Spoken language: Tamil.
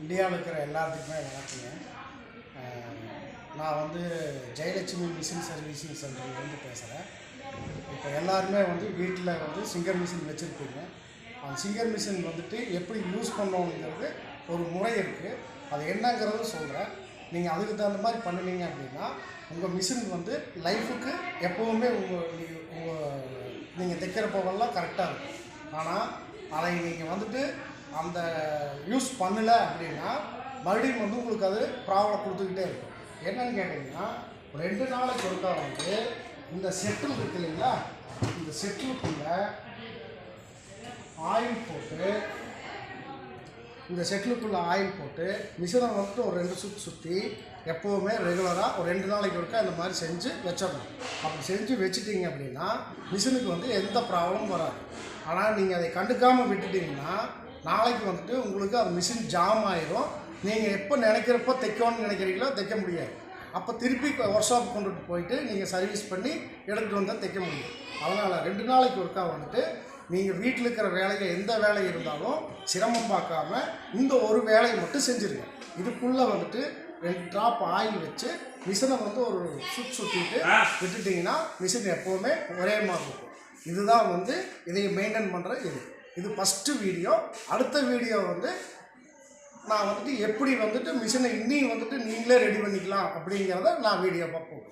இந்தியாவில் இருக்கிற எல்லாத்துக்குமே வணக்கங்க. நான் வந்து ஜெயலட்சுமி மிஷின் சர்வீசிங் சென்டர்லேருந்து பேசுகிறேன். இப்போ எல்லாருமே வந்து வீட்டில் வந்து சிங்கர் மிஷின் வச்சுருப்பீங்க. அந்த சிங்கர் மிஷின் வந்துட்டு எப்படி யூஸ் பண்ணணுங்கிறது ஒரு முறை இருக்குது. அது என்னங்கிறது சொல்கிறேன். நீங்கள் அதுக்கு தகுந்த மாதிரி பண்ணினீங்க அப்படின்னா உங்கள் மிஷின் வந்து லைஃபுக்கு எப்போவுமே நீங்கள் தைக்கிறப்போவெல்லாம் கரெக்டாக இருக்கும். ஆனால் அதை நீங்கள் வந்துட்டு அந்த யூஸ் பண்ணலை அப்படின்னா மறுபடியும் வந்து உங்களுக்கு அது ப்ராப்ளம் கொடுத்துக்கிட்டே இருக்கும். என்னன்னு கேட்டிங்கன்னா 2 நாளைக்கு ஒருக்கா வந்து இந்த செட்டில் இருக்கு இல்லைங்களா, இந்த செட்டிலுக்குள்ளே ஆயில் போட்டு மிஷினை வந்துட்டு ஒரு 2 சுற்றி எப்போவுமே ரெகுலராக ஒரு 2 நாளைக்கு ஒருக்கா இந்த மாதிரி செஞ்சு வச்சிடணும். அப்படி செஞ்சு வச்சுட்டிங்க அப்படின்னா மிஷினுக்கு வந்து எந்த ப்ராப்ளமும் வராது. ஆனால் நீங்கள் அதை கண்டுக்காமல் விட்டுட்டிங்கன்னா நாளைக்கு வந்துட்டு உங்களுக்கு அது மிஷின் ஜாம் ஆயிரும். நீங்கள் எப்போ நினைக்கிறப்போ தைக்கணும்னு நினைக்கிறீங்களோ தைக்க முடியாது. அப்போ திருப்பி ஒர்க் ஷாப் கொண்டுட்டு போயிட்டு நீங்கள் சர்வீஸ் பண்ணி எடுத்துகிட்டு வந்தால் தைக்க முடியும். அதனால் 2 நாளைக்கு ஒருக்கா வந்துட்டு நீங்கள் வீட்டில் இருக்கிற வேலையை எந்த வேலை இருந்தாலும் சிரமம் பார்க்காம இந்த ஒரு வேலையை மட்டும் செஞ்சுருங்க. இதுக்குள்ளே வந்துட்டு 2 ட்ராப் ஆயில் வச்சு மிஷினை வந்து ஒரு சுற்றிட்டு விட்டுட்டிங்கன்னா மிஷின் எப்போவுமே ஒரே மாதிரி இருக்கும். இதுதான் வந்து இதை மெயின்டைன் பண்ணுற இது ஃபஸ்ட்டு வீடியோ. அடுத்த வீடியோ வந்து நான் வந்துட்டு எப்படி வந்துட்டு மிஷினை இன்னும் வந்துட்டு நீங்களே ரெடி பண்ணிக்கலாம் அப்படிங்கிறத நான் வீடியோ பார்ப்போம்.